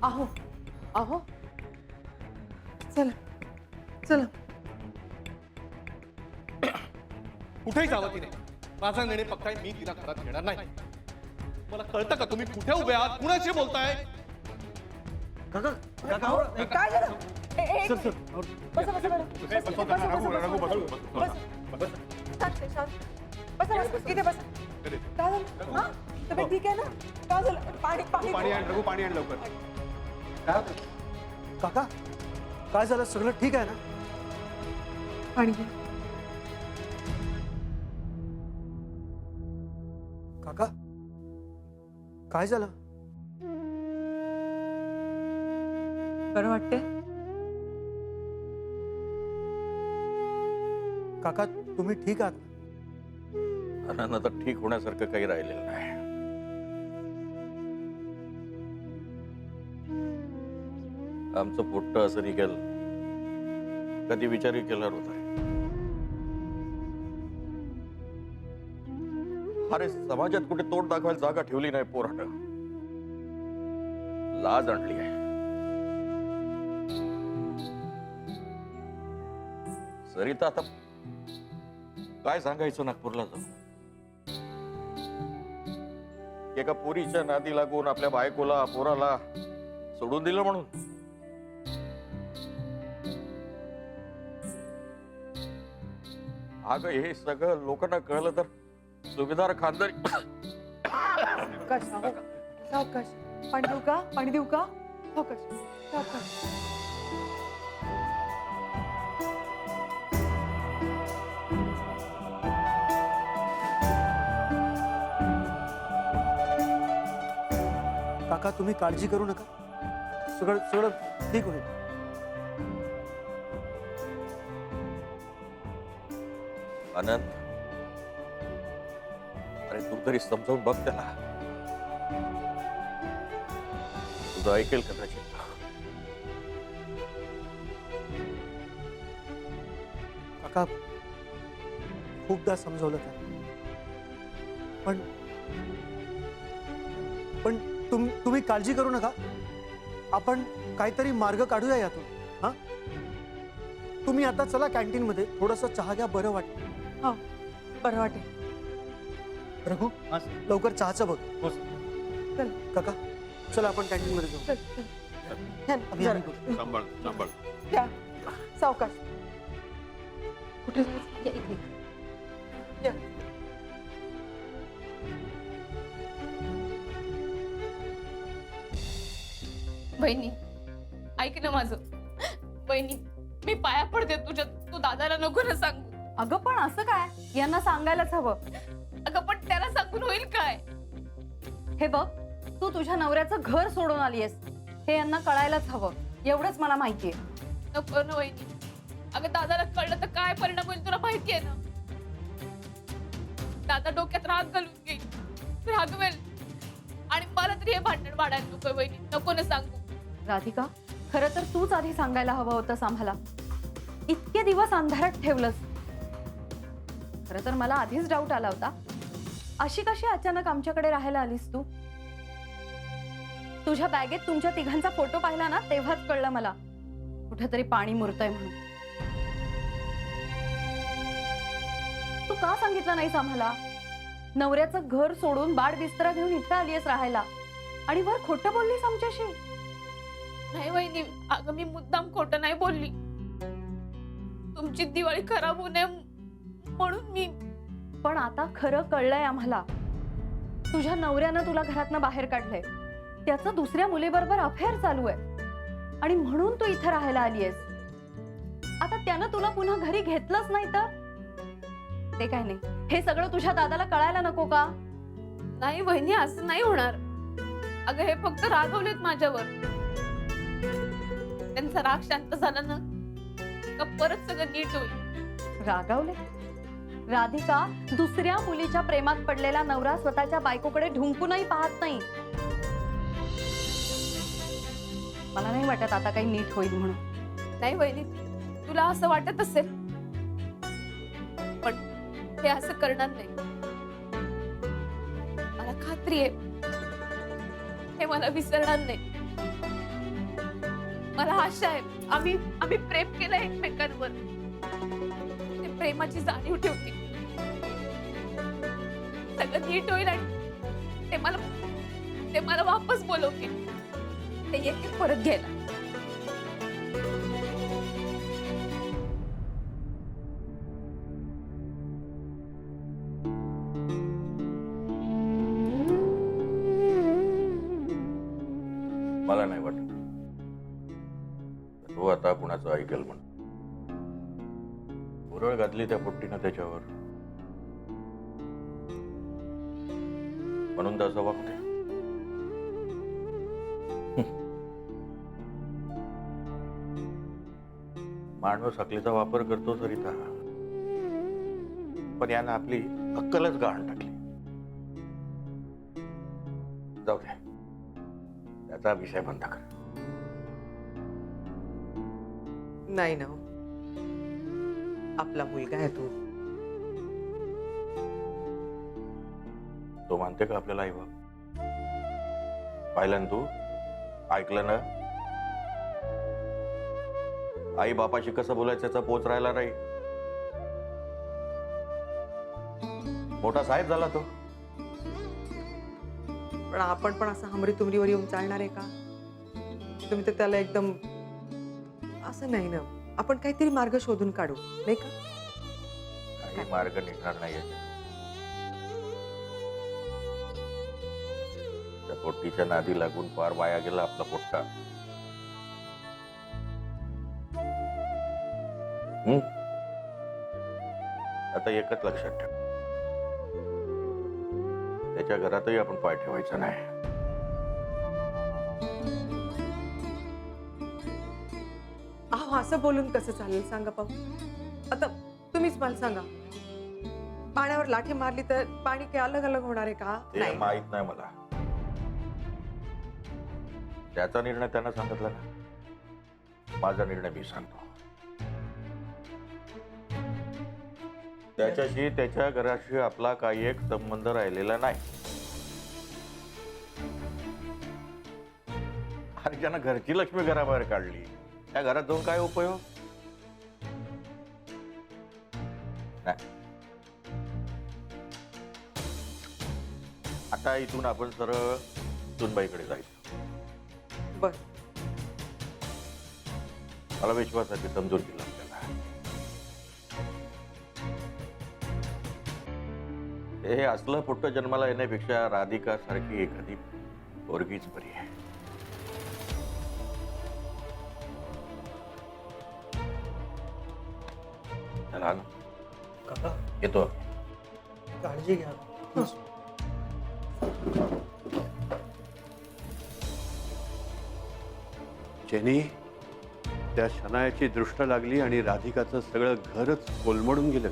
आहो आहो चला चला कुठेही जावं तिने. माझा निर्णय पक्का आहे. मी तिला घरात घेणार नाही. मला कळतं का तुम्ही कुठे उभे आहात, कुणाशी बोलताय? काय झालं बसा बसा मॅडम बसा इथे बसा. काय झालं हा तुम्ही ठीक आहे ना? काय झालं? पाणी पाणी पाणी आण रघु, पाणी आण लवकर. काय काका काय झालं? सगळं ठीक आहे ना? पाणी घ्या. काका काय झालं? बरं वाटतंय? काका तुम्ही ठीक आहात? अनंत आता ठीक होण्यासारखं काही राहिलेलं नाही. आमचं पोट्ट असं निघेल कधी विचारही केला होता. अरे समाजात कुठे तोंड दाखवायला जागा ठेवली नाही पोरानं. लाज आणली आहे. सरिता आता काय सांगायचं नागपूरला जाऊन. एका पोरीच्या नादी लागून आपल्या बायकोला पोराला सोडून दिलं म्हणून. अगं हे सगळं लोकांना कळलं तर सुभेदार खानदारी. सावकाश सावकाश. पाणी देऊ का? पाणी देऊ का? सावकाश सावकाश. काका तुम्ही काळजी करू नका. सगळं सगळं ठीक होईल. आनंद अरे तू तरी समजावून बघ त्याला. तुझं ऐकेल कदाचित. काका खूपदा समजवलं त्याला पण पण तुम्ही काळजी करू नका. आपण काहीतरी मार्ग काढूया यातून. हा तुम्ही आता चला कॅन्टीन मध्ये थोडस चहा घ्या. बरं वाटेल. हो बरं वाटेल. रघु लवकर चहाचं बघ. चल काका चला आपण कॅन्टीन मध्ये जाऊ. चल चल ह्या ना, अभि, आम्ही जरा. करू. सांभाळ सांभाळ. घ्या. सावकाश. कुठे जायचं? या इथे. या. बहिणी ऐक ना माझं. बहिणी मी पाया पडते तुझ्या. तू दादाला नको ना सांगू. अगं पण असं काय? यांना सांगायलाच हवं. अगं पण त्याला सांगून होईल काय? हे बघ तू तुझ्या नवऱ्याचं घर सोडून आलीयस हे यांना कळायलाच हवं. एवढंच मला माहितीये. नको ना बहिणी. अगं दादाला कळलं तर काय परिणाम होईल तुला माहितीये ना. दादा डोक्यात राग घालून घेईल, रागवेल आणि मला तरी हे भांडण वाढायला नको. बहिणी नको ना सांगू. राधिका खरं तर तूच आधी सांगायला हवं होतंस आम्हाला. इतके दिवस अंधारात ठेवलंस. खरं तर मला आधीच डाऊट आला होता. अशी कशी अचानक आमच्याकडे राहायला आलीस तू? तुझ्या बॅगेत तुमच्या तिघांचा फोटो पाहिला ना तेव्हाच कळलं मला कुठेतरी पाणी मुरतंय म्हणून. तू का सांगितलं नाहीस आम्हाला? नवऱ्याचं घर सोडून बाळ बिस्तरा घेऊन इथे आलीयस राहायला आणि वर खोटं बोललीस आमच्याशी. नाही वहिनी, अगं मी मुद्दाम खोटं नाही बोलली. तुमची दिवाळी खराब होऊ नये म्हणून मी. पण आता खरं कळलंय आम्हाला. तुझ्या नवऱ्यानं तुला घरातनं बाहेर काढलंय. त्याचं दुसऱ्या मुलीबरोबर अफेअर चालू आहे आणि म्हणून तू इथे राहायला आलीयस. आता त्यानं तुला पुन्हा घरी घेतलंच नाही तर ते काय नाही. हे सगळं तुझ्या दादाला कळायला नको का? नाही बहिणी असं नाही होणार. अगं हे फक्त रागवलेत माझ्यावर. त्यांचा राग शांत झाला ना का परत सगळं नीट होईल. रागावले? राधिका दुसऱ्या मुलीच्या प्रेमात पडलेला नवरा स्वतःच्या बायकोकडे ढुंकूनही पाहत नाही. मला नाही वाटत आता काही नीट होईल म्हणून. नाही बहिणी, तुला असं वाटत असेल पण हे असं करणार नाही. मला खात्री आहे हे मला विसरणार नाही. मला आशा आहे आम्ही प्रेम केलं एकमेकांवर. ते प्रेमाची जाणीव ठेवते. सगळं नीट होईल आणि ते मला वापस बोलवतील. ते येतील परत घ्यायला. मला नाही वाटत तो आता कुणाचं ऐकेल म्हणून. उरळ घातली त्या पोट्टीनं त्याच्यावर, म्हणून तसं वागते. माणूस अकलीचा वापर करतो सरिता, पण यानं आपली अक्कलच गहाण टाकली. जाऊ दे, त्याचा विषय बंद कर. नाही ना, आपला मुलगा आहे तो मानते का आपल्याला आई बाप? पाहिलं ना तू, ऐकलं ना? आई बापाशी कसं बोलायचं त्याचा पोच राहिला नाही. मोठा साहेब झाला तो. पण आपण पण असं हमरी तुमरीवर येऊन चालणार आहे का? तुम्ही तर त्याला एकदम असं नाही ना. आपण काहीतरी मार्ग शोधून काढू, नाही का? काही मार्ग निघणार नाही याच्यात. त्या पोट्टीच्या नादी लागून पार वाया गेला आपला पोट्टा. आता एकच लक्षात ठेव, त्याच्या घरातही आपण पाय ठेवायचा नाही. अहो, असं बोलून कसं चालेल सांगा पाहू. आता तुम्हीच मला सांगा, पाण्यावर लाठी मारली तर पाणी काही अलग अलग होणार आहे का? ते नाही. माहित नाही मला. त्याचा निर्णय त्यानं सांगितला ना, माझा निर्णय मी सांगतो. त्याच्याशी त्याच्या घराशी आपला काही एक संबंध राहिलेला नाही. आणि त्यानं घरची लक्ष्मी घराबाहेर काढली, त्या घरात जाऊन काय उपयोग? नाही. आता इथून आपण सरळ सुनबाईकडे जायचं. बर, मला विश्वास आहे ते समजून गेलं आपल्याला. हे असलं पुट्ट जन्माला येण्यापेक्षा राधिका सारखी एखादी पोरगीच बरी आहे. चला ना, काका, येतो. काळजी घ्या. जेनी, त्या शनायाची दृष्ट लागली आणि राधिकाचं सगळं घरच कोलमडून गेलं.